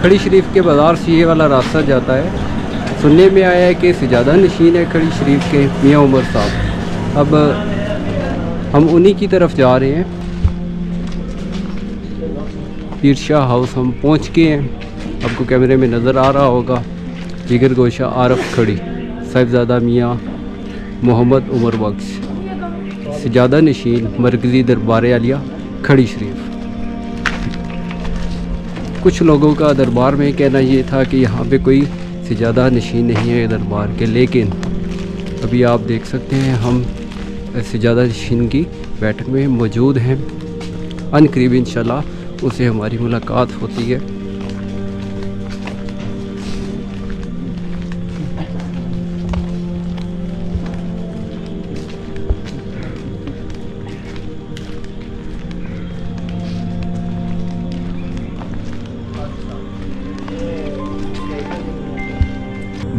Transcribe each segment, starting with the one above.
کھڑی شریف کے بازار سے یہ والا راستہ جاتا ہے. سننے میں آیا ہے کہ سجادہ نشین ہے کھڑی شریف کے میاں عمر صاحب. اب ہم انہی کی طرف جا رہے ہیں. پیر شاہ ہاؤس ہم پہنچ گئے ہیں. آپ کو کیمرے میں نظر آ رہا ہوگا. جگر گوشہ عارف کھڑی صاحبزادہ میاں محمد عمر بخش سجادہ نشین مرکزی دربار عالیہ کھڑی شریف. کچھ لوگوں کا دربار میں کہنا یہ تھا کہ یہاں پہ کوئی سجادہ نشین نہیں ہے دربار کے، لیکن ابھی آپ دیکھ سکتے ہیں ہم سجادہ نشین کی بیٹھک میں موجود ہیں. ان قریب انشاءاللہ اسے ہماری ملاقات ہوتی ہے.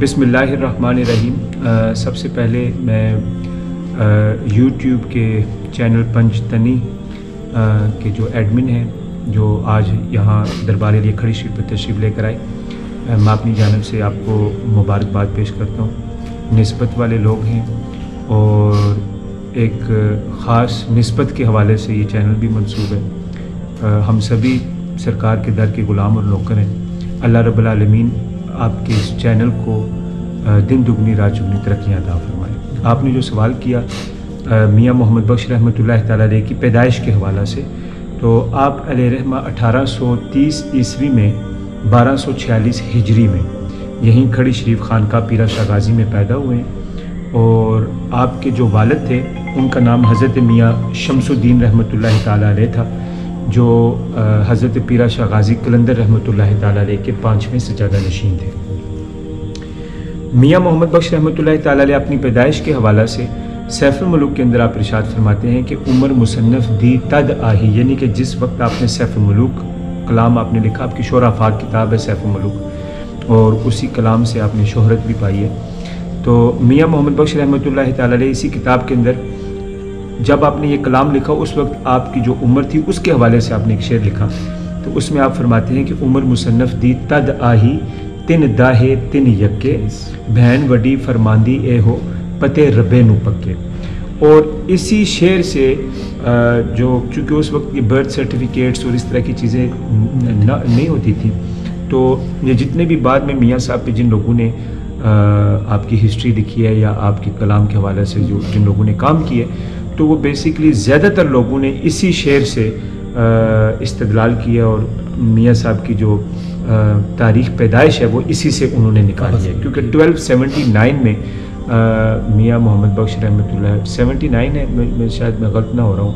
بسم اللہ الرحمن الرحیم. سب سے پہلے میں یوٹیوب کے چینل پنج تنی کے جو ایڈمن ہیں جو آج یہاں دربار عالیہ کھڑی شریف پر تشریف لے کر آئے، میں اپنی جانب سے آپ کو مبارکباد پیش کرتا ہوں. نسبت والے لوگ ہیں اور ایک خاص نسبت کے حوالے سے یہ چینل بھی منسوب ہے. ہم سبھی سرکار کے در کے غلام اور نوکر ہیں. اللہ رب العالمین آپ کے اس چینل کو دن دگنی رات چگنی ترقیاں عطا فرمائے. آپ نے جو سوال کیا میاں محمد بخش رحمۃ اللہ تعالیٰ علیہ کی پیدائش کے حوالہ سے، تو آپ علیہ رحمہ 1830 عیسوی میں 1246 ہجری میں یہیں کھڑی شریف خانقاہ پیرا شاہ غازی میں پیدا ہوئے ہیں. اور آپ کے جو والد تھے ان کا نام حضرت میاں شمس الدین رحمۃ اللہ تعالیٰ علیہ تھا، جو حضرت پیرا شاہ غازی قلندر رحمۃ اللہ تعالیٰ علیہ کے 5ویں سجادہ نشین تھے. میاں محمد بخش رحمۃ اللہ تعالیٰ علیہ اپنی پیدائش کے حوالہ سے سیف الملوک کے اندر آپ ارشاد فرماتے ہیں کہ عمر مصنف دی تد آہی، یعنی کہ جس وقت آپ نے سیف الملوک کلام آپ نے لکھا، آپ کی شعرا افاق کتاب ہے سیف الملوک، اور اسی کلام سے آپ نے شہرت بھی پائی ہے. تو میاں محمد بخش رحمۃ اللہ تعالیٰ علیہ اسی کتاب کے اندر جب آپ نے یہ کلام لکھا اس وقت آپ کی جو عمر تھی اس کے حوالے سے آپ نے ایک شعر لکھا. تو اس میں آپ فرماتے ہیں کہ عمر مصنف دی تد آہی تن داہے تن یکے بہن وڈی فرماندی اے ہو پتے ربے نو پکے. اور اسی شعر سے جو چونکہ اس وقت یہ برتھ سرٹیفکیٹس اور اس طرح کی چیزیں نہیں ہوتی تھیں، تو یہ جتنے بھی بعد میں میاں صاحب پہ جن لوگوں نے آپ کی ہسٹری لکھی ہے یا آپ کے کلام کے حوالے سے جو جن لوگوں نے کام کیے، تو وہ بیسیکلی زیادہ تر لوگوں نے اسی شعر سے استدلال کیا اور میاں صاحب کی جو تاریخ پیدائش ہے وہ اسی سے انہوں نے نکالی ہے. کیونکہ 1279 میں میاں محمد بخش رحمۃ اللہ 79 ہے، میں شاید میں غلط نہ ہو رہا ہوں،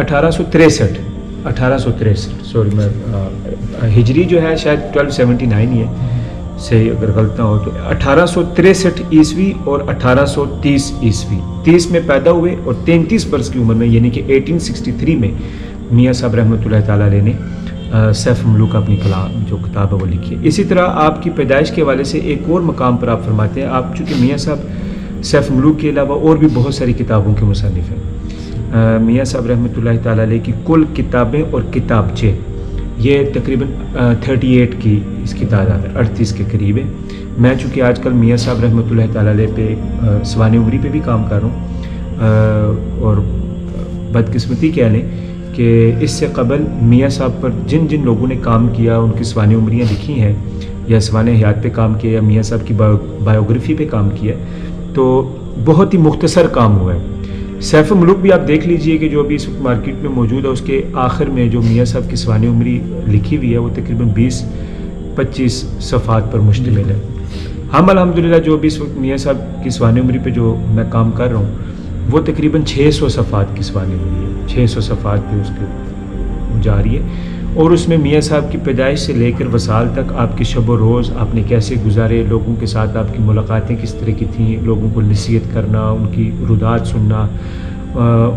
1863 سوری میں ہجری جو ہے شاید 1279 ہی ہے، صحیح اگر غلط نہ ہو تو 1863 عیسوی اور 1830 عیسوی 30 میں پیدا ہوئے اور 33 برس کی عمر میں یعنی کہ 1863 میں میاں صاحب رحمۃ اللہ تعالیٰ علیہ نے سیف الملوک اپنی کلام جو کتاب ہے وہ لکھی ہے. اسی طرح آپ کی پیدائش کے حوالے سے ایک اور مقام پر آپ فرماتے ہیں، آپ چونکہ میاں صاحب سیف الملوک کے علاوہ اور بھی بہت ساری کتابوں کے مصنف ہیں. میاں صاحب رحمۃ اللہ تعالیٰ علیہ کی کل کتابیں اور کتابچے یہ تقریباً 38 کی اس کی تعداد ہے، 38 کے قریب ہے. میں چونکہ آج کل میاں صاحب رحمۃ اللہ تعالیٰ علیہ پہ سوانح عمری پہ بھی کام کر رہا ہوں، اور بدقسمتی کہہ لیں کہ اس سے قبل میاں صاحب پر جن لوگوں نے کام کیا، ان کی سوانح عمریاں لکھی ہیں یا سوانح حیات پہ کام کیا یا میاں صاحب کی بایوگرافی پہ کام کیا، تو بہت ہی مختصر کام ہوا ہے. سیف الملوک بھی آپ دیکھ لیجئے کہ جو ابھی اس وقت مارکیٹ میں موجود ہے، اس کے آخر میں جو میاں صاحب کی سوانح عمری لکھی ہوئی ہے وہ تقریباً 20-25 صفحات پر مشتمل ہے. ہم الحمدللہ جو ابھی اس وقت میاں صاحب کی سوانح عمری پہ جو میں کام کر رہا ہوں وہ تقریباً 600 صفحات کی سوانح عمری ہے، 600 صفحات پہ اس کی جا رہی ہے. اور اس میں میاں صاحب کی پیدائش سے لے کر وصال تک آپ کے شب و روز آپ نے کیسے گزارے، لوگوں کے ساتھ آپ کی ملاقاتیں کس طرح کی تھیں، لوگوں کو نصیحت کرنا، ان کی رودات سننا،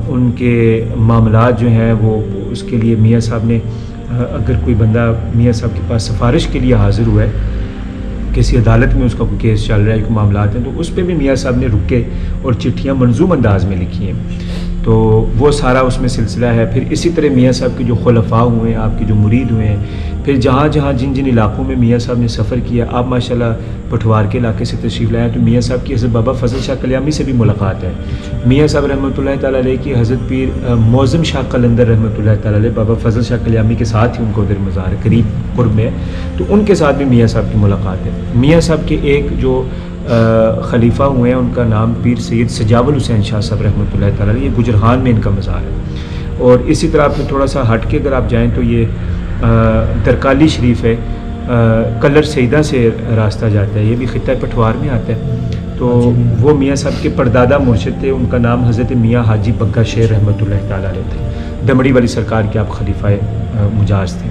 ان کے معاملات جو ہیں وہ اس کے لیے میاں صاحب نے اگر کوئی بندہ میاں صاحب کے پاس سفارش کے لیے حاضر ہوا ہے، کسی عدالت میں اس کا کوئی کیس چل رہا ہے، کوئی معاملات ہیں، تو اس پہ بھی میاں صاحب نے رکے اور چٹھیاں منظوم انداز میں لکھی ہیں. تو وہ سارا اس میں سلسلہ ہے. پھر اسی طرح میاں صاحب کے جو خلفاء ہوئے ہیں, آپ کے جو مرید ہوئے ہیں, پھر جہاں جہاں جن جن علاقوں میں میاں صاحب نے سفر کیا, آپ ماشاءاللہ پٹھوار کے علاقے سے تشریف لائے تو میاں صاحب کی حضرت بابا فضل شاہ کلیامی سے بھی ملاقات ہے. میاں صاحب رحمۃ اللہ تعالیٰ علیہ کی حضرت پیر معظم شاہ قلندر رحمۃ اللہ تعالیٰ علیہ بابا فضل شاہ کلیامی کے ساتھ ہی ان کو ادھر مزار ہے, قریب قرب میں, تو ان کے ساتھ بھی میاں صاحب کی ملاقات ہے. میاں صاحب کے ایک جو خلیفہ ہوئے ہیں ان کا نام پیر سید سجاو الحسین شاہ صاحب رحمۃ اللہ تعالیٰ علیہ, یہ گجرہان میں ان کا مزار ہے. اور اسی طرح آپ تھوڑا سا ہٹ کے اگر آپ جائیں تو یہ ترکالی شریف ہے, کلر سیدہ سے راستہ جاتا ہے, یہ بھی خطہ پٹھوار میں آتا ہے. تو وہ میاں صاحب کے پردادا مرشد تھے, ان کا نام حضرت میاں حاجی بگا شیر رحمۃ اللہ تعالیٰ علیہ تھے, دمڑی والی سرکار کے آپ خلیفہ مجاز تھے.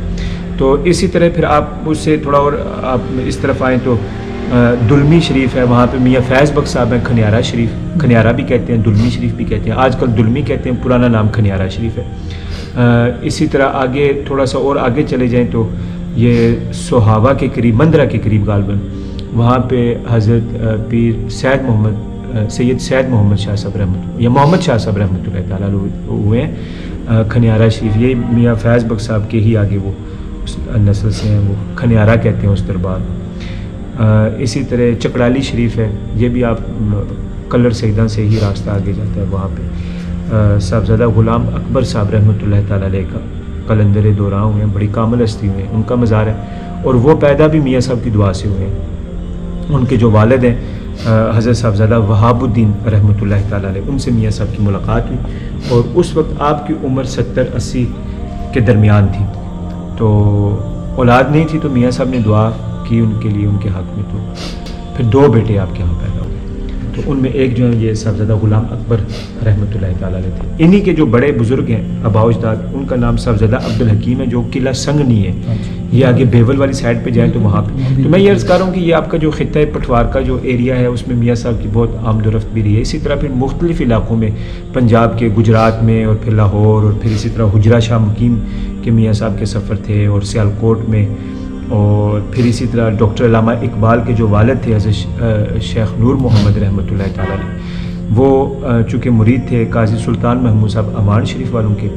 تو اسی طرح پھر آپ اس سے تھوڑا اور آپ اس طرف آئیں تو دلمی شریف ہے, وہاں پہ میاں فیض بخش صاحب ہیں, کھنیارہ شریف, کھنیارہ بھی کہتے ہیں, دلمی شریف بھی کہتے ہیں, آج کل دلمی کہتے ہیں, پرانا نام کھنیارہ شریف ہے. اسی طرح آگے تھوڑا سا اور آگے چلے جائیں تو یہ سوہاوا کے قریب, مندرہ کے قریب غالباً, وہاں پہ حضرت پیر سید سید محمد شاہ صاحب رحمۃ یا محمد شاہ صاحب رحمۃ اللہ تعالیٰ ہوئے ہیں, کھنیارہ شریف. یہ میاں فیض بخش صاحب کے ہی آگے وہ نسل سے ہیں, وہ کھنیارہ کہتے ہیں اس دربار. اسی طرح چکڑالی شریف ہے, یہ بھی آپ کلر سیدہ سے ہی راستہ آگے جاتا ہے. وہاں پہ صاحبزادہ غلام اکبر صاحب رحمۃ اللہ تعالیٰ علیہ کا قلندر دوران ہوئے ہیں, بڑی کامل ہستی ہوئے ہیں, ان کا مزار ہے. اور وہ پیدا بھی میاں صاحب کی دعا سے ہوئے ہیں. ان کے جو والد ہیں حضرت صاحبزادہ وہاب الدین رحمۃ اللہ تعالیٰ علیہ, ان سے میاں صاحب کی ملاقات ہوئی, اور اس وقت آپ کی عمر 70-80 کے درمیان تھی. تو اولاد نہیں تھی, تو میاں صاحب نے دعا کی ان کے لیے, ان کے حق میں. تو پھر 2 بیٹے آپ کے یہاں پیدا ہوئے, تو ان میں ایک جو ہے یہ صاحبزادہ غلام اکبر رحمۃ اللہ تعالیٰ علیہ تھے. انہی کے جو بڑے بزرگ ہیں آباء و اجداد, ان کا نام صاحبزادہ عبدالحکیم ہے, جو قلعہ سنگنی ہے, یہ آگے بیول والی سائڈ پہ جائیں تو وہاں پہ. تو میں یہ عرض کر رہا ہوں کہ یہ آپ کا جو خطہ پٹھوار کا جو ایریا ہے, اس میں میاں صاحب کی بہت آمد و رفت بھی رہی ہے. اسی طرح پھر مختلف علاقوں میں, پنجاب کے, گجرات میں, اور پھر لاہور, اور پھر اسی طرح حجرہ شاہ مقیم کے میاں صاحب کے سفر تھے, اور سیالکوٹ میں, اور پھر اسی طرح ڈاکٹر علامہ اقبال کے جو والد تھے حضرت شیخ نور محمد رحمۃ اللہ تعالیٰ علیہ, وہ چونکہ مرید تھے قاضی سلطان محمود صاحب امان شریف والوں کے,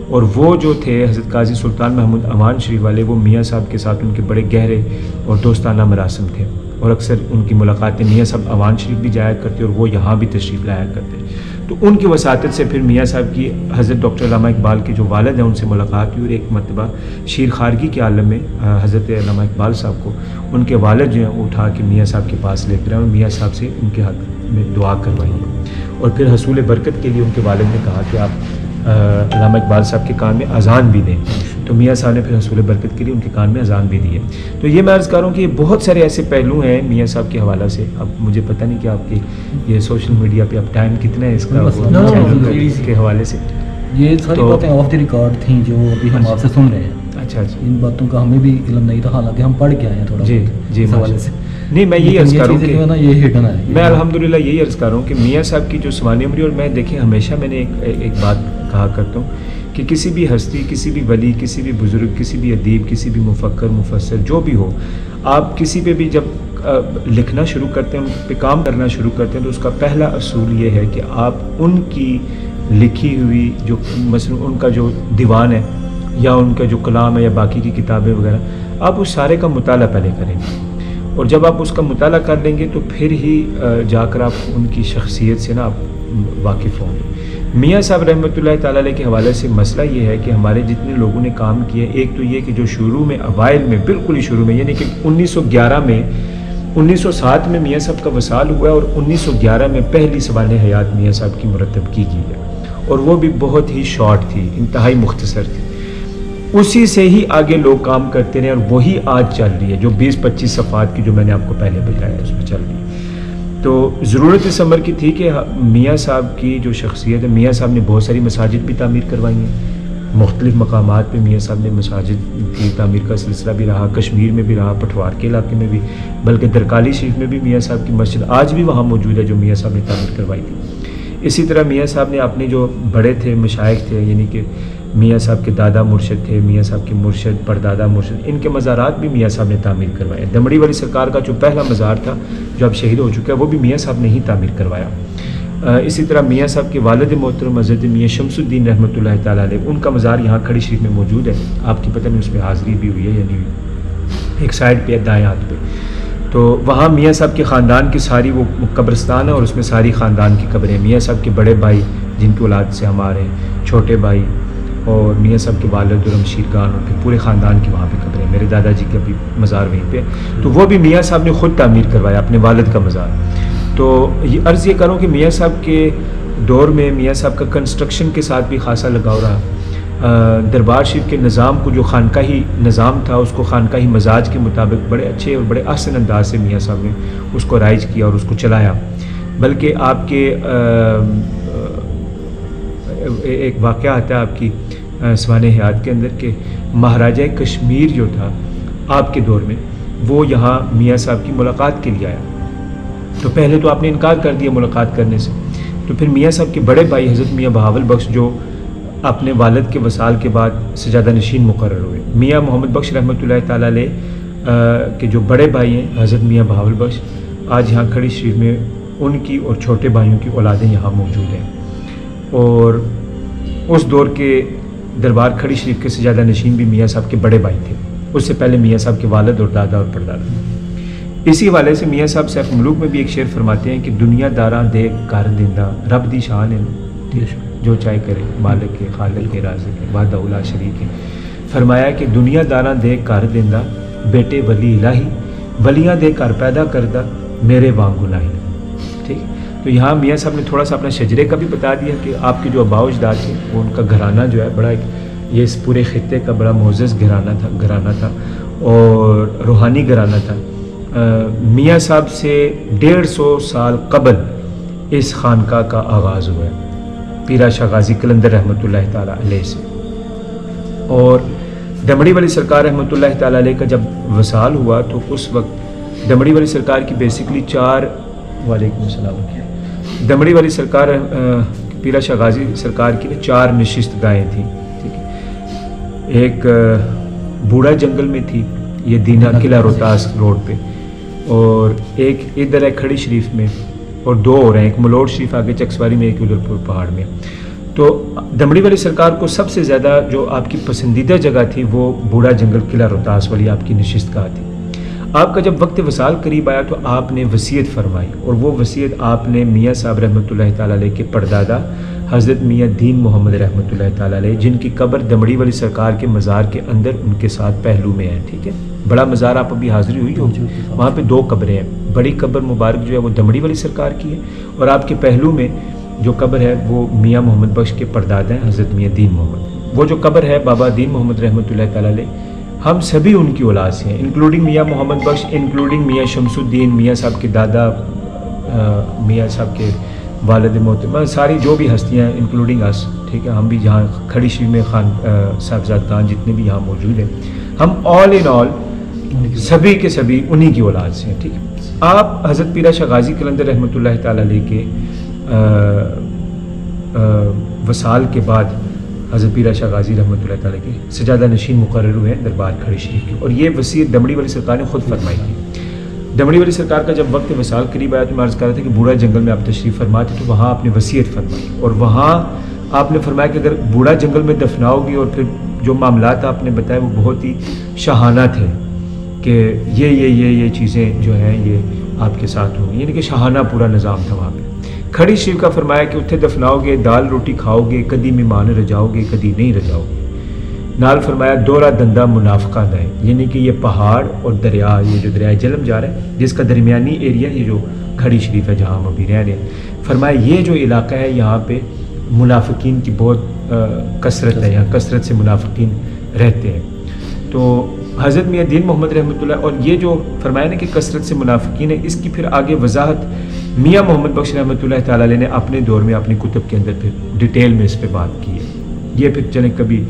اور وہ جو تھے حضرت قاضی سلطان محمود امان شریف والے, وہ میاں صاحب کے ساتھ ان کے بڑے گہرے اور دوستانہ مراسم تھے, اور اکثر ان کی ملاقاتیں میاں صاحب امان شریف بھی جایا کرتے, اور وہ یہاں بھی تشریف لایا کرتے. تو ان کی وساطت سے پھر میاں صاحب کی حضرت ڈاکٹر علامہ اقبال کے جو والد ہیں ان سے ملاقات ہوئی, اور ایک مرتبہ شیر خارگی کے عالم میں حضرت علامہ اقبال صاحب کو ان کے والد جو ہیں وہ اٹھا کے میاں صاحب کے پاس لے کر آئے, اور میاں صاحب سے ان کے حق میں دعا کروائی. اور پھر حصول برکت کے لیے ان کے والد نے کہا کہ آپ علامہ اقبال صاحب کے کان میں اذان بھی دیں, تو میاں صاحب نے پھر حصول برکت کے لیے ان کے کان میں اذان بھی دی ہے. تو یہ میں عرض کر رہا ہوں کہ یہ بہت سارے ایسے پہلو ہیں میاں صاحب کے حوالہ سے. اب مجھے پتہ نہیں کہ آپ کی یہ سوشل میڈیا پہ اب ٹائم کتنا ہے اس کا چینل کے حوالے سے. یہ ساری باتیں آف دی ریکارڈ تھیں جو ابھی ہم آپ سے سن رہے ہیں. اچھا اچھا, ان باتوں کا ہمیں بھی علم نہیں تھا, حالانکہ ہم پڑھ کے آئے ہیں تھوڑا. جی جی, اس حوالے سے نہیں, میں یہی عرض کر رہا ہوں کہ یہ ہڈن ہے. میں الحمدللہ یہی عرض کر رہا ہوں کہ میاں صاحب کی جو سوانح عمری, اور میں دیکھیں ہمیشہ میں نے ایک بات کہا کرتا ہوں کہ کسی بھی ہستی, کسی بھی ولی, کسی بھی بزرگ, کسی بھی ادیب, کسی بھی مفکر مفسر جو بھی ہو, آپ کسی پہ بھی جب لکھنا شروع کرتے ہیں, ان پہ کام کرنا شروع کرتے ہیں, تو اس کا پہلا اصول یہ ہے کہ آپ ان کی لکھی ہوئی جو مثلا ان کا جو دیوان ہے یا ان کا جو کلام ہے یا باقی کی کتابیں وغیرہ, آپ اس سارے کا مطالعہ پہلے کریں گے. اور جب آپ اس کا مطالعہ کر لیں گے تو پھر ہی جا کر آپ ان کی شخصیت سے نا آپ واقف ہوں گے. میاں صاحب رحمۃ اللہ تعالیٰ علیہ کے حوالے سے مسئلہ یہ ہے کہ ہمارے جتنے لوگوں نے کام کیا, ایک تو یہ کہ جو شروع میں اوائل میں, بالکل ہی شروع میں, یعنی کہ 1911 میں 1907 میں میاں صاحب کا وصال ہوا ہے, اور 1911 میں پہلی سوانح حیات میاں صاحب کی مرتب کی گئی ہے, اور وہ بھی بہت ہی شارٹ تھی, انتہائی مختصر تھی. اسی سے ہی آگے لوگ کام کرتے رہے, اور وہی آج چل رہی ہے جو 20-25 صفحات کی جو میں نے آپ کو پہلے بتایا اس میں چل رہی ہے. تو ضرورت اس عمر کی تھی کہ میاں صاحب کی جو شخصیت ہے, میاں صاحب نے بہت ساری مساجد بھی تعمیر کروائی ہیں, مختلف مقامات پہ میاں صاحب نے مساجد کی تعمیر کا سلسلہ بھی رہا, کشمیر میں بھی رہا, پٹھوار کے علاقے میں بھی, بلکہ درکالی شریف میں بھی میاں صاحب کی مسجد آج بھی وہاں موجود ہے جو میاں صاحب نے تعمیر کروائی تھی. اسی طرح میاں صاحب نے اپنے جو بڑے تھے مشائخ تھے, یعنی کہ میاں صاحب کے دادا مرشد تھے, میاں صاحب کے مرشد پردادا مرشد, ان کے مزارات بھی میاں صاحب نے تعمیر کروائے. دمڑی والی سرکار کا جو پہلا مزار تھا جو اب شہید ہو چکا ہے, وہ بھی میاں صاحب نے ہی تعمیر کروایا. اسی طرح میاں صاحب کے والد محترم حضرت میاں شمس الدین رحمۃ اللہ تعالیٰ علیہ، ان کا مزار یہاں کھڑی شریف میں موجود ہے. آپ کی پتہ نہیں اس میں حاضری بھی ہوئی ہے یا نہیں ہوئی. ایک سائڈ پہ ہے دائیں ہاتھ پہ. تو وہاں میاں صاحب کے خاندان کی ساری وہ قبرستان ہے اور اس میں ساری خاندان کی قبریں. میاں صاحب کے بڑے بھائی جن کی اولاد سے ہم آ رہے ہیں، چھوٹے بھائی اور میاں صاحب کے والد اور شیرگان اور پھر پورے خاندان کی وہاں پہ قبریں. میرے دادا جی کا بھی مزار وہیں پہ، تو وہ بھی میاں صاحب نے خود تعمیر کروایا اپنے والد کا مزار. تو یہ عرض یہ کروں کہ میاں صاحب کے دور میں میاں صاحب کا کنسٹرکشن کے ساتھ بھی خاصا لگاؤ رہا. دربار شریف کے نظام کو جو خانقاہی نظام تھا اس کو خانقاہی مزاج کے مطابق بڑے اچھے اور بڑے احسن انداز سے میاں صاحب نے اس کو رائج کیا اور اس کو چلایا. بلکہ آپ کے ایک واقعہ آتا ہے آپ کی سوان حیات کے اندر کہ مہاراجہ کشمیر جو تھا آپ کے دور میں، وہ یہاں میاں صاحب کی ملاقات کے لیے آیا. تو پہلے تو آپ نے انکار کر دیا ملاقات کرنے سے. تو پھر میاں صاحب کے بڑے بھائی حضرت میاں بہاول بخش جو اپنے والد کے وصال کے بعد سجادہ نشین مقرر ہوئے، میاں محمد بخش رحمۃ اللہ تعالیٰ علیہ کے جو بڑے بھائی ہیں حضرت میاں بہاول بخش، آج یہاں کھڑی شریف میں ان کی اور چھوٹے بھائیوں کی اولادیں یہاں موجود ہیں. اور اس دور کے دربار کھڑی شریف کے سجادہ نشین بھی میاں صاحب کے بڑے بھائی تھے. اس سے پہلے میاں صاحب کے والد اور دادا اور پردادا. اسی حوالے سے میاں صاحب سیف ملوک میں بھی ایک شعر فرماتے ہیں کہ دنیا داراں دے کر دیندہ رب دی شان ہے، جو چاہے کرے مالک کے خالق کے رازق کے وحدہ لا شریک ہے. فرمایا کہ دنیا داراں دے کر دیندہ بیٹے ولی الہی، ولیاں دے کر پیدا کردہ میرے وانگو نہیں. ٹھیک. تو یہاں میاں صاحب نے تھوڑا سا اپنا شجرے کا بھی بتا دیا کہ آپ کے جو آباء و اجداد تھے وہ ان کا گھرانہ جو ہے بڑا یہ اس پورے خطے کا بڑا معزز گھرانہ تھا اور روحانی گھرانہ تھا. میاں صاحب سے 150 سال قبل اس خانقاہ کا آغاز ہوا ہے پیرا شاہ غازی قلندر رحمۃ اللہ تعالیٰ علیہ سے. اور دمڑی والی سرکار رحمۃ اللہ تعالیٰ علیہ کا جب وصال ہوا تو اس وقت دمڑی والی سرکار کی بیسکلی 4 وعلیکم السلام دمڑی والی سرکار پیرا شاہ غازی سرکار کی 4 نشست گاہیں تھیں. ٹھیک ہے. ایک بوڑھا جنگل میں تھی، یہ دینا قلعہ روہتاس روڈ پہ، اور ایک ادھر ہے کھڑی شریف میں، اور 2 اور ہیں، ایک ملوٹ شریف آگے چکسواری میں، ایک ادھر پور پہاڑ میں. تو دمڑی والی سرکار کو سب سے زیادہ جو آپ کی پسندیدہ جگہ تھی وہ بوڑھا جنگل قلعہ روہتاس والی آپ کی نشست گاہ تھی. آپ کا جب وقت وصال قریب آیا تو آپ نے وصیت فرمائی، اور وہ وصیت آپ نے میاں صاحب رحمۃ اللہ تعالیٰ علیہ کے پردادا حضرت میاں دین محمد رحمۃ اللہ تعالیٰ علیہ، جن کی قبر دمڑی والی سرکار کے مزار کے اندر ان کے ساتھ پہلو میں ہے. ٹھیک ہے. بڑا مزار آپ ابھی حاضری ہوئی ہو، وہاں پہ 2 قبریں ہیں. بڑی قبر مبارک جو ہے وہ دمڑی والی سرکار کی ہے، اور آپ کے پہلو میں جو قبر ہے وہ میاں محمد بخش کے پردادا ہیں حضرت میاں دین محمد. وہ جو قبر ہے بابا دین محمد رحمۃ اللہ تعالیٰ علیہ، ہم سبھی ان کی اولاد سے ہیں، انکلوڈنگ میاں محمد بخش، انکلوڈنگ میاں شمس الدین، میاں صاحب کے دادا، میاں صاحب کے والد محترم، ساری جو بھی ہستیاں ہیں انکلوڈنگ اس. ٹھیک ہے. ہم بھی جہاں کھڑی شریف میں خان صاحبزاد خان جتنے بھی یہاں موجود ہیں، ہم آل ان آل سبھی کے سبھی انہی کی اولاد سے ہیں. ٹھیک ہے. آپ حضرت پیرا شاہ غازی قلندر رحمۃ اللہ تعالیٰ علیہ کے وصال کے بعد حضرت پیرا شاہ غازی رحمۃ اللہ تعالیٰ کے سجادہ نشین مقرر ہوئے ہیں دربار کھڑی شریف کے. اور یہ وصیت دمڑی والی سرکار نے خود فرمائی تھی. دمڑی والی سرکار کا جب وقت وصال قریب آیا تو میں عرض کر رہا تھا کہ بوڑھا جنگل میں آپ تشریف فرما تھے، تو وہاں آپ نے وصیت فرمائی، اور وہاں آپ نے فرمایا کہ اگر بوڑھا جنگل میں دفناؤ گی، اور پھر جو معاملات آپ نے بتائے وہ بہت ہی شاہانہ تھے کہ یہ چیزیں جو ہیں یہ آپ کے ساتھ ہوں گی، یعنی کہ شاہانہ پورا نظام تھا وہاں پہ. کھڑی شریف کا فرمایا کہ اتنے دفناؤ گے، دال روٹی کھاؤ گے، کدی مہمان رجاؤ گے، کدی نہیں رجاؤ گے. نال فرمایا دورہ دندہ منافقہ دائیں، یعنی کہ یہ پہاڑ اور دریا، یہ جو دریائے جہلم جا رہا ہے جس کا درمیانی ایریا یہ جو کھڑی شریف ہے جہاں ہم ابھی رہ رہے ہیں، فرمایا یہ جو علاقہ ہے یہاں پہ منافقین کی بہت کثرت ہے، یہاں کثرت سے منافقین رہتے ہیں. تو حضرت میاں دین محمد رحمۃ اللہ، اور یہ جو فرمایا نا کہ کثرت سے منافقین ہے، اس کی پھر آگے وضاحت میاں محمد بخش رحمۃ اللہ تعالیٰ علیہ نے اپنے دور میں اپنی کتب کے اندر پھر ڈیٹیل میں اس پہ بات کی ہے. یہ پھر چلیں کبھی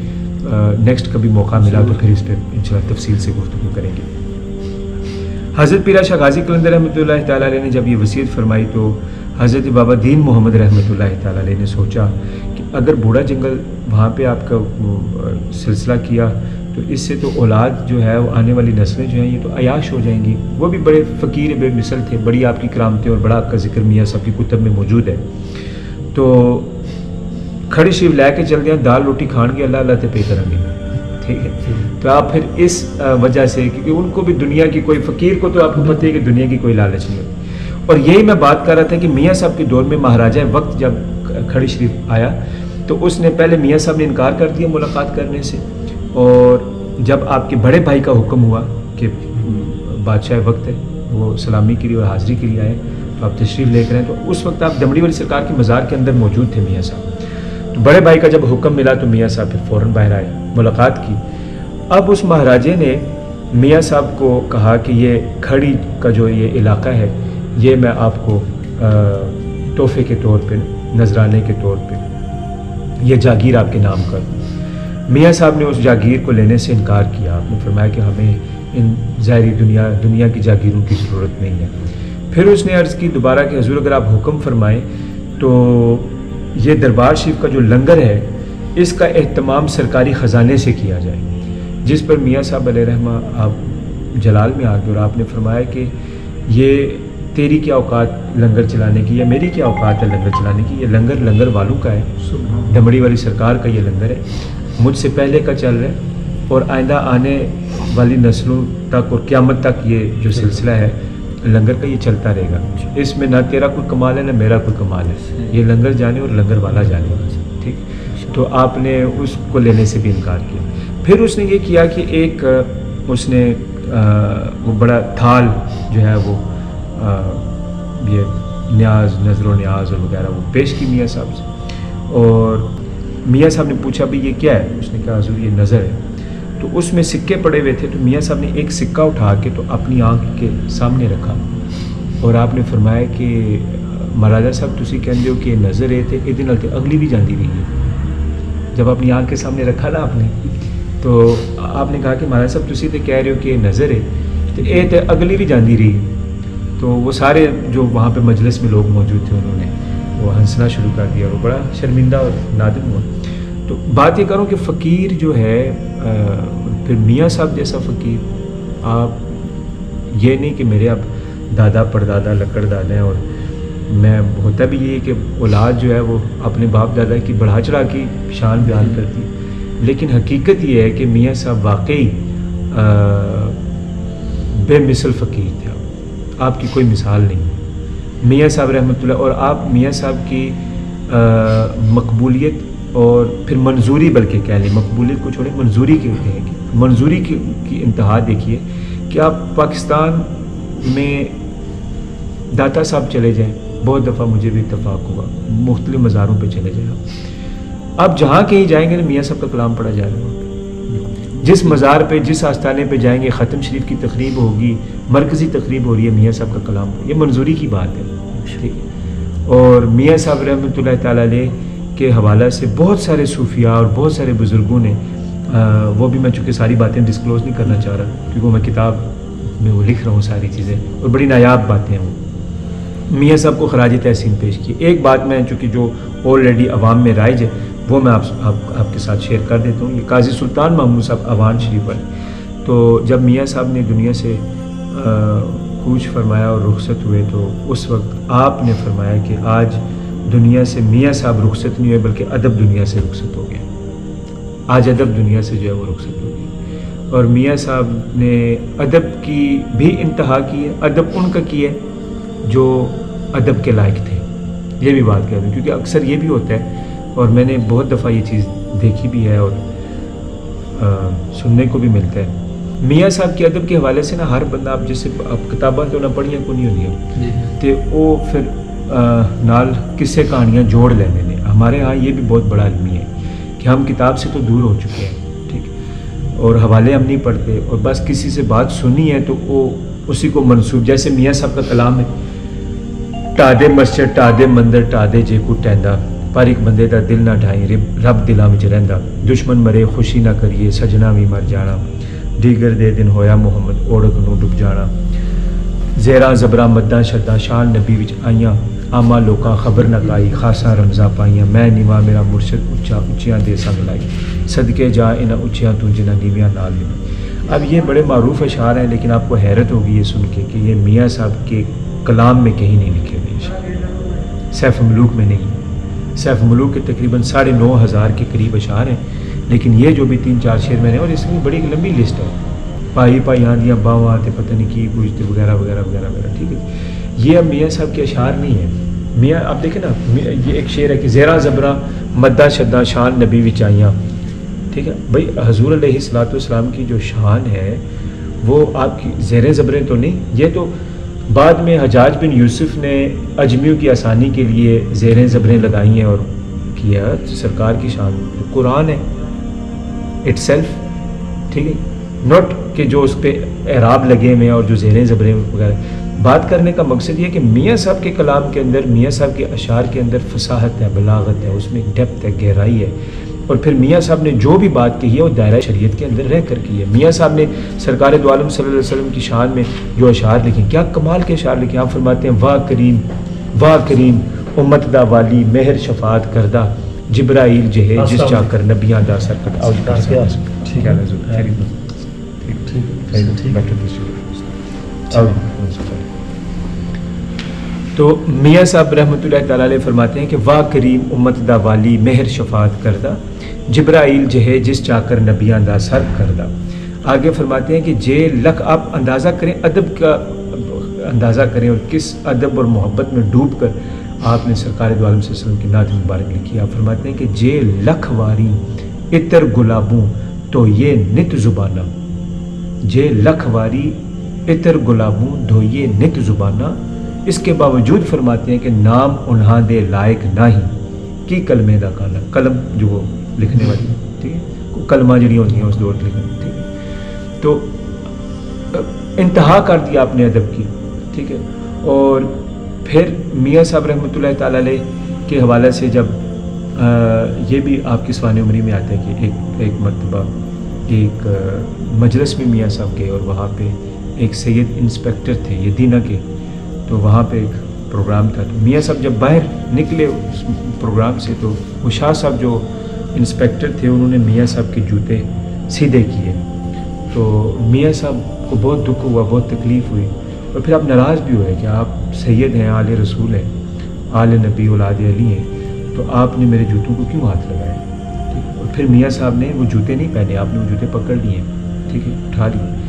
نیکسٹ کبھی موقع ملا تو پھر اس پہ انشاءاللہ تفصیل سے گفتگو کریں گے. حضرت پیرا شاہ غازی قلندر رحمۃ اللہ تعالیٰ علیہ نے جب یہ وصیت فرمائی تو حضرت بابا دین محمد رحمۃ اللہ تعالیٰ علیہ نے سوچا کہ اگر بوڑھا جنگل وہاں پہ آپ کا سلسلہ کیا تو اس سے تو اولاد جو ہے وہ آنے والی نسلیں جو ہیں یہ تو عیاش ہو جائیں گی. وہ بھی بڑے فقیر بے مثل تھے, بڑی آپ کی کرامتیں اور بڑا آپ کا ذکر میاں صاحب کی کتب میں موجود ہے. تو کھڑی شریف لے کے چل دیا, دال روٹی کھان کے اللہ اللہ تے پے کریں گے, ٹھیک ہے. تو آپ پھر اس وجہ سے, کیونکہ ان کو بھی دنیا کی کوئی, فقیر کو تو آپ کو پتہ ہے کہ دنیا کی کوئی لالچ نہیں ہوتی. اور یہی میں بات کر رہا تھا کہ میاں صاحب کے دور میں مہاراجہ وقت جب کھڑی شریف آیا تو اس نے پہلے میاں صاحب نے انکار کر دیا ملاقات کرنے سے, اور جب آپ کے بڑے بھائی کا حکم ہوا کہ بادشاہ وقت ہے وہ سلامی کے لیے اور حاضری کے لیے آئے تو آپ تشریف لے کر آئے, تو اس وقت آپ دمڑی والی سرکار کے مزار کے اندر موجود تھے میاں صاحب. تو بڑے بھائی کا جب حکم ملا تو میاں صاحب پھر فوراً باہر آئے, ملاقات کی. اب اس مہاراجے نے میاں صاحب کو کہا کہ یہ کھڑی کا جو یہ علاقہ ہے یہ میں آپ کو تحفے کے طور پہ, نذرانے کے طور پہ یہ جاگیر آپ کے نام کر. میاں صاحب نے اس جاگیر کو لینے سے انکار کیا. آپ نے فرمایا کہ ہمیں ان ظاہری دنیا کی جاگیروں کی ضرورت نہیں ہے. پھر اس نے عرض کی دوبارہ کہ حضور اگر آپ حکم فرمائیں تو یہ دربار شریف کا جو لنگر ہے اس کا اہتمام سرکاری خزانے سے کیا جائے. جس پر میاں صاحب علیہ رحمہ آپ جلال میں آ گئے اور آپ نے فرمایا کہ یہ تیری کیا اوقات لنگر چلانے کی یا میری کیا اوقات ہے لنگر چلانے کی, یہ لنگر لنگر والوں کا ہے, دمڑی والی سرکار کا یہ لنگر ہے, مجھ سے پہلے کا چل رہا ہے اور آئندہ آنے والی نسلوں تک اور قیامت تک یہ جو سلسلہ ہے لنگر کا یہ چلتا رہے گا. اس میں نہ تیرا کوئی کمال ہے نہ میرا کوئی کمال ہے, یہ لنگر جانے اور لنگر والا جانے. ٹھیک, تو آپ نے اس کو لینے سے بھی انکار کیا. پھر اس نے یہ کیا کہ ایک اس نے وہ بڑا تھال جو ہے وہ یہ نیاز, نظر و نیاز اور وغیرہ وہ پیش کی میاں صاحب سے. اور میاں صاحب نے پوچھا بھی یہ کیا ہے؟ اس نے کہا حضور یہ نظر ہے. تو اس میں سکے پڑے ہوئے تھے, تو میاں صاحب نے ایک سکہ اٹھا کے تو اپنی آنکھ کے سامنے رکھا اور آپ نے فرمایا کہ مہاراجہ صاحب تسی کہندے ہو کہ یہ نظر ہے تے یہ نال تے اگلی بھی جاندی رہی ہے. جب اپنی آنکھ کے سامنے رکھا نا آپ نے تو آپ نے کہا کہ مہاراجہ صاحب تسی تے کہہ رہے ہو کہ یہ نظر ہے تو یہ تے اگلی بھی جاندی رہی ہے. تو وہ سارے جو وہاں پہ مجلس میں لوگ موجود تھے انہوں نے وہ ہنسنا شروع کر دیا اور وہ بڑا شرمندہ اور نادم ہوا. تو بات یہ کروں کہ فقیر جو ہے پھر میاں صاحب جیسا فقیر, آپ یہ نہیں کہ میرے اب دادا پردادا لکڑ دادا ہیں اور میں, ہوتا بھی یہ کہ اولاد جو ہے وہ اپنے باپ دادا کی بڑھا چڑھا کی شان بیان کرتی, لیکن حقیقت یہ ہے کہ میاں صاحب واقعی بے مثل فقیر تھے. آپ کی کوئی مثال نہیں میاں صاحب رحمۃ اللہ. اور آپ میاں صاحب کی مقبولیت اور پھر منظوری, بلکہ کہہ لیں مقبولیت کو چھوڑیں منظوری کہتے ہیں کہ منظوری کی انتہا دیکھیے کہ آپ پاکستان میں داتا صاحب چلے جائیں, بہت دفعہ مجھے بھی اتفاق ہوا, مختلف مزاروں پہ چلے جائیں آپ جہاں کہیں جائیں گے نا میاں صاحب کا کلام پڑھا جائے گا. جس مزار پہ جس آستانے پہ جائیں گے ختم شریف کی تقریب ہوگی, مرکزی تقریب ہو رہی ہے, میاں صاحب کا کلام, یہ منظوری کی بات ہے. ٹھیک ہے. اور میاں صاحب رحمۃ اللہ تعالیٰ علیہ کے حوالہ سے بہت سارے صوفیاء اور بہت سارے بزرگوں نے وہ بھی میں چونکہ ساری باتیں ڈسکلوز نہیں کرنا چاہ رہا کیونکہ وہ میں کتاب میں وہ لکھ رہا ہوں ساری چیزیں اور بڑی نایاب باتیں ہیں. وہ میاں صاحب کو خراج تحسین پیش کی. ایک بات میں چونکہ جو آلریڈی عوام میں رائج ہے وہ میں آپ کے ساتھ شیئر کر دیتا ہوں. یہ قاضی سلطان محمود صاحب اوان شریف والے, تو جب میاں صاحب نے دنیا سے کوچ فرمایا اور رخصت ہوئے تو اس وقت آپ نے فرمایا کہ آج دنیا سے میاں صاحب رخصت نہیں ہوئے بلکہ ادب دنیا سے رخصت ہو گیا. آج ادب دنیا سے جو ہے وہ رخصت ہو گئی اور میاں صاحب نے ادب کی بھی انتہا کی ہے. ادب ان کا کیا ہے جو ادب کے لائق تھے, یہ بھی بات کہہ دوں کیونکہ اکثر یہ بھی ہوتا ہے اور میں نے بہت دفعہ یہ چیز دیکھی بھی ہے اور سننے کو بھی ملتا ہے. میاں صاحب کے ادب کے حوالے سے نا ہر بندہ آپ جیسے آپ کتاباں تو نہ پڑھیاں کو نہیں ہوندیاں تو وہ پھر نال قصے کہانیاں جوڑ لینے نے. ہمارے ہاں یہ بھی بہت بڑا علمی ہے کہ ہم کتاب سے تو دور ہو چکے ہیں, ٹھیک, اور حوالے ہم نہیں پڑھتے اور بس کسی سے بات سنی ہے تو وہ اسی کو منسوب, جیسے میاں صاحب کا کلام ہے ٹادے مسجد ٹادے مندر ٹادے جے کو ٹیندا پر ایک بندے دا دل نہ ڈھائی رب دلاں وچ رہندا, دشمن مرے خوشی نہ کریے سجنا بھی مر جانا, دیگر دے دن ہویا محمد اوڑک نو ڈب جانا, زیراں زبراں مداں شداں شان نبی وچ آئیاں, آما لوکاں خبر نہ لائی خاصاں رمزاں پائیاں, میں نیواں میرا مرشد اچا اچیاں دیساں ملائی. صدقے جا ان اچھیاں تو جنا نیویاں نال بھی۔ اب یہ بڑے معروف اشعار ہیں، لیکن آپ کو حیرت ہوگی یہ سن کے کہ یہ میاں صاحب کے کلام میں کہیں نہیں لکھے ہوئے اشعار، سیف ملوک میں نہیں۔ سیف ملوک کے تقریباً 9,500 کے قریب اشعار ہیں، لیکن یہ جو بھی 3-4 شعر میں نے، اور اس کی بڑی لمبی لسٹ ہے، پائی پائیاں دیاں باواں تے پتہ نہیں کی گوشت وغیرہ وغیرہ وغیرہ وغیرہ، ٹھیک ہے۔ یہ اب میاں صاحب کے اشعار نہیں ہیں۔ میاں آپ دیکھیں نا، یہ ایک شعر ہے کہ زیرہ زبرہ مدہ شدہ شان نبی وچائیاں، ٹھیک ہے بھائی، حضور علیہ الصلوۃ والسلام کی جو شان ہے وہ آپ کی زیر زبریں تو نہیں، یہ تو بعد میں حجاج بن یوسف نے اجمیوں کی آسانی کے لیے زیریں زبریں لگائی ہیں اور کیا۔ سرکار کی شان قرآن ہے اٹ سیلف، ٹھیک ہے، نوٹ کہ جو اس پہ اعراب لگے ہوئے اور جو زیریں زبریں وغیرہ۔ بات کرنے کا مقصد یہ کہ میاں صاحب کے کلام کے اندر، میاں صاحب کے اشعار کے اندر فصاحت ہے، بلاغت ہے، اس میں ڈیپتھ ہے، گہرائی ہے، اور پھر میاں صاحب نے جو بھی بات کہی ہے وہ دائرہ شریعت کے اندر رہ کر کی ہے۔ میاں صاحب نے سرکار دو عالم صلی اللہ علیہ وسلم کی شان میں جو اشعار لکھے، کیا کمال کے اشعار لکھے۔ آپ فرماتے ہیں واہ کریم امت دا والی مہر شفاعت کردہ جبرائیل جہے جس چا کر نبیاں دا سرکت آؤ تو میاں صاحب رحمۃ اللہ تعالیٰ علیہ فرماتے ہیں کہ واہ کریم امت دا والی مہر شفاعت کردہ جبرائیل جہے جس چا کر نبیاں دا سر کردہ۔ آگے فرماتے ہیں کہ جے لکھ، آپ اندازہ کریں ادب کا، اندازہ کریں اور کس ادب اور محبت میں ڈوب کر آپ نے سرکار دو عالم صلی اللہ علیہ وسلم کی نعت مبارک لکھی۔ آپ فرماتے ہیں کہ جے لکھ واری عطر گلابوں تو یہ نت زبانہ، جے لکھ واری عطر گلابوں دھو یہ نت زبانہ، اس کے باوجود فرماتے ہیں کہ نام انہاں دے لائق نہیں کی کلمے دا کانا، قلم جو وہ لکھنے والی، ٹھیک ہے، کلمہ جڑی ہوتی ہیں اس دور لکھنے، ٹھیک ہے، تو انتہا کر دیا آپ نے ادب کی، ٹھیک ہے۔ اور پھر میاں صاحب رحمۃ اللہ تعالیٰ علیہ کے حوالے سے جب یہ بھی آپ کی سوانح عمری میں آتا ہے کہ ایک مرتبہ ایک مجلس میں میاں صاحب گئے اور وہاں پہ ایک سید انسپیکٹر تھے یدینہ کے، تو وہاں پہ ایک پروگرام تھا، تو میاں صاحب جب باہر نکلے اس پروگرام سے تو وہ شاہ صاحب جو انسپیکٹر تھے انہوں نے میاں صاحب کے جوتے سیدھے کیے، تو میاں صاحب کو بہت دکھ ہوا، بہت تکلیف ہوئی، اور پھر آپ ناراض بھی ہوئے کہ آپ سید ہیں، آل رسول ہیں، آل نبی اولاد علی ہیں، تو آپ نے میرے جوتوں کو کیوں ہاتھ لگایا، ٹھیک ہے۔ اور پھر میاں صاحب نے وہ جوتے نہیں پہنے، آپ نے وہ جوتے پکڑ لیے، ٹھیک ہے، اٹھا لیے،